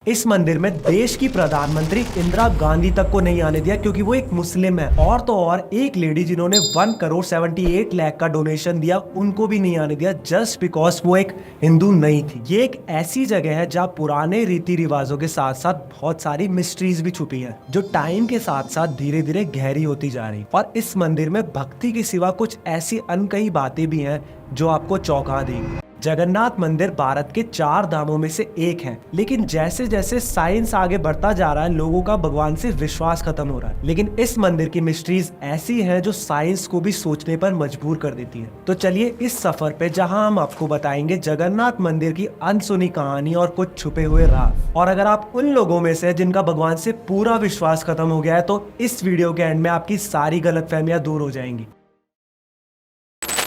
इस मंदिर में देश की प्रधानमंत्री इंदिरा गांधी तक को नहीं आने दिया क्योंकि वो एक मुस्लिम है। और तो और एक लेडी जिन्होंने 1,78,00,000 का डोनेशन दिया, उनको भी नहीं आने दिया जस्ट बिकॉज वो एक हिंदू नहीं थी। ये एक ऐसी जगह है जहाँ पुराने रीति रिवाजों के साथ साथ बहुत सारी मिस्ट्रीज भी छुपी है जो टाइम के साथ साथ धीरे धीरे गहरी होती जा रही। और इस मंदिर में भक्ति के सिवा कुछ ऐसी अनकही बातें भी हैं जो आपको चौंका देंगी। जगन्नाथ मंदिर भारत के 4 धामों में से एक है, लेकिन जैसे जैसे साइंस आगे बढ़ता जा रहा है लोगों का भगवान से विश्वास खत्म हो रहा है। लेकिन इस मंदिर की मिस्ट्रीज ऐसी हैं जो साइंस को भी सोचने पर मजबूर कर देती है। तो चलिए इस सफर पे जहां हम आपको बताएंगे जगन्नाथ मंदिर की अनसुनी कहानी और कुछ छुपे हुए राज। और अगर आप उन लोगों में से जिनका भगवान से पूरा विश्वास खत्म हो गया है तो इस वीडियो के एंड में आपकी सारी गलतफहमियां दूर हो जाएंगी।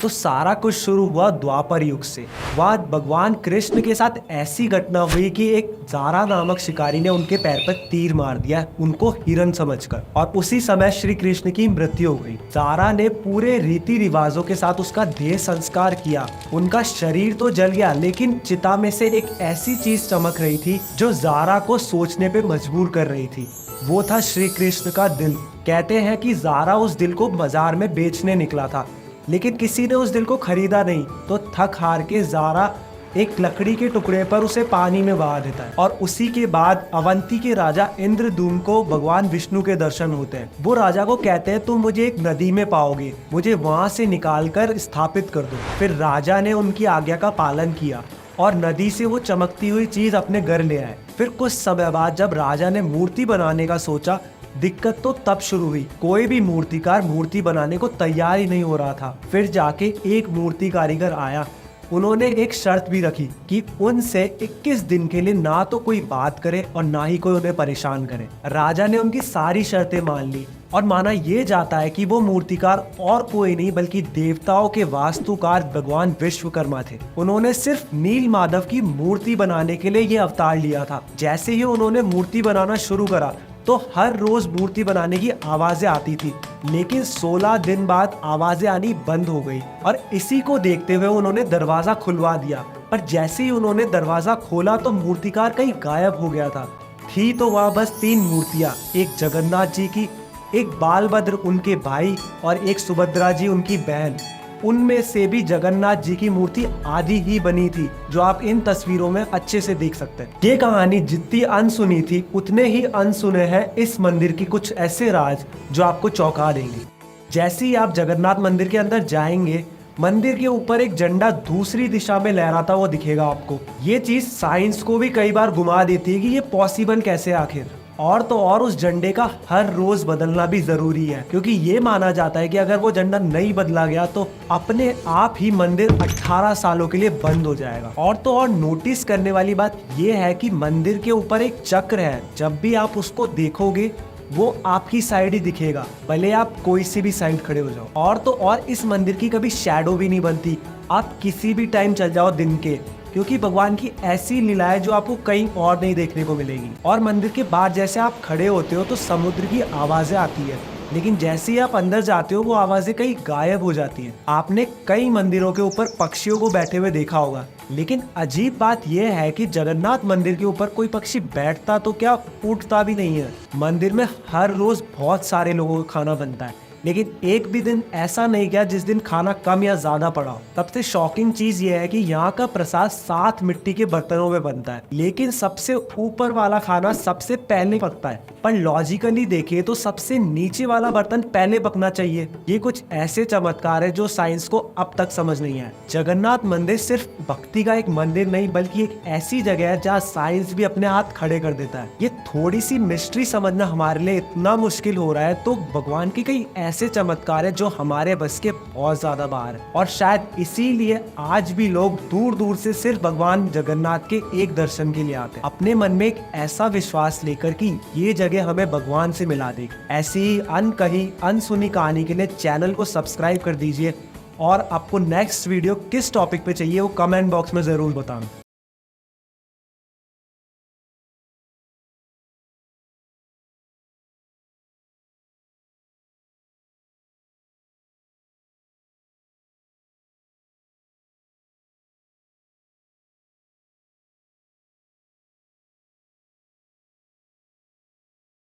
तो सारा कुछ शुरू हुआ द्वापर युग से। वहाँ भगवान कृष्ण के साथ ऐसी घटना हुई कि एक जारा नामक शिकारी ने उनके पैर पर तीर मार दिया, उनको हिरन समझकर, और उसी समय श्री कृष्ण की मृत्यु हो गई। जारा ने पूरे रीति रिवाजों के साथ उसका देह संस्कार किया। उनका शरीर तो जल गया लेकिन चिता में से एक ऐसी चीज चमक रही थी जो जारा को सोचने पे मजबूर कर रही थी। वो था श्री कृष्ण का दिल। कहते हैं कि जारा उस दिल को बाजार में बेचने निकला था, लेकिन किसी ने उस दिल को खरीदा नहीं, तो थक हार के जारा एक लकड़ी के टुकड़े पर उसे पानी में बहा देता है। और उसी के बाद अवंती के राजा इंद्रदूम्न को भगवान विष्णु के दर्शन होते हैं। वो राजा को कहते हैं तुम मुझे एक नदी में पाओगे, मुझे वहां से निकाल कर स्थापित कर दो। फिर राजा ने उनकी आज्ञा का पालन किया और नदी से वो चमकती हुई चीज अपने घर ले आए। फिर कुछ समय बाद जब राजा ने मूर्ति बनाने का सोचा, दिक्कत तो तब शुरू हुई। कोई भी मूर्तिकार मूर्ति बनाने को तैयार ही नहीं हो रहा था। फिर जाके एक मूर्ति कारीगर आया। उन्होंने एक शर्त भी रखी कि उनसे 21 दिन के लिए ना तो कोई बात करे और ना ही कोई उन्हें परेशान करे। राजा ने उनकी सारी शर्तें मान ली और माना ये जाता है कि वो मूर्तिकार और कोई नहीं बल्कि देवताओं के वास्तुकार भगवान विश्वकर्मा थे। उन्होंने सिर्फ नील माधव की मूर्ति बनाने के लिए ये अवतार लिया था। जैसे ही उन्होंने मूर्ति बनाना शुरू करा तो हर रोज मूर्ति बनाने की आवाजें आती थी, लेकिन 16 दिन बाद आवाजें आनी बंद हो गई। और इसी को देखते हुए उन्होंने दरवाजा खुलवा दिया। पर जैसे ही उन्होंने दरवाजा खोला तो मूर्तिकार कहीं गायब हो गया था। थी तो वहाँ बस 3 मूर्तियाँ, एक जगन्नाथ जी की, एक बालभद्र उनके भाई और एक सुभद्रा जी उनकी बहन। उनमें से भी जगन्नाथ जी की मूर्ति आधी ही बनी थी, जो आप इन तस्वीरों में अच्छे से देख सकते हैं। ये कहानी जितनी अनसुनी थी उतने ही अनसुने हैं इस मंदिर की कुछ ऐसे राज जो आपको चौंका देंगे। जैसे ही आप जगन्नाथ मंदिर के अंदर जाएंगे, मंदिर के ऊपर एक झंडा दूसरी दिशा में लहराता हुआ दिखेगा आपको। ये चीज साइंस को भी कई बार घुमा देती है कि ये पॉसिबल कैसे आखिर। और तो और उस झंडे का हर रोज बदलना भी जरूरी है, क्योंकि ये माना जाता है कि अगर वो झंडा नहीं बदला गया तो अपने आप ही मंदिर 18 सालों के लिए बंद हो जाएगा। और तो और नोटिस करने वाली बात ये है कि मंदिर के ऊपर एक चक्र है। जब भी आप उसको देखोगे वो आपकी साइड ही दिखेगा, भले आप कोई सी भी साइड खड़े हो जाओ। और तो और इस मंदिर की कभी शैडो भी नहीं बनती। आप किसी भी टाइम चल जाओ दिन के, क्योंकि भगवान की ऐसी लीला है जो आपको कहीं और नहीं देखने को मिलेगी। और मंदिर के बाहर जैसे आप खड़े होते हो तो समुद्र की आवाजें आती है, लेकिन जैसे ही आप अंदर जाते हो वो आवाजें कहीं गायब हो जाती हैं। आपने कई मंदिरों के ऊपर पक्षियों को बैठे हुए देखा होगा, लेकिन अजीब बात यह है कि जगन्नाथ मंदिर के ऊपर कोई पक्षी बैठता तो क्या, उठता भी नहीं है। मंदिर में हर रोज बहुत सारे लोगों का खाना बनता है, लेकिन एक भी दिन ऐसा नहीं गया जिस दिन खाना कम या ज्यादा पड़ा हो। सबसे शॉकिंग चीज ये है कि यहाँ का प्रसाद 7 मिट्टी के बर्तनों में बनता है, लेकिन सबसे ऊपर वाला खाना सबसे पहले पकता है। पर लॉजिकली देखिए तो सबसे नीचे वाला बर्तन पहले पकना चाहिए। ये कुछ ऐसे चमत्कार है जो साइंस को अब तक समझ नहीं आया। जगन्नाथ मंदिर सिर्फ भक्ति का एक मंदिर नहीं बल्कि एक ऐसी जगह है जहाँ साइंस भी अपने हाथ खड़े कर देता है। ये थोड़ी सी मिस्ट्री समझना हमारे लिए इतना मुश्किल हो रहा है, तो भगवान की कई ऐसे चमत्कार है जो हमारे बस के बहुत ज्यादा बाहर है। और शायद इसीलिए आज भी लोग दूर दूर से सिर्फ भगवान जगन्नाथ के एक दर्शन के लिए आते हैं, अपने मन में एक ऐसा विश्वास लेकर कि ये जगह हमें भगवान से मिला देगी। ऐसी ही अनकही अनसुनी कहानी के लिए चैनल को सब्सक्राइब कर दीजिए। और आपको नेक्स्ट वीडियो किस टॉपिक पे चाहिए वो कमेंट बॉक्स में जरूर बताना।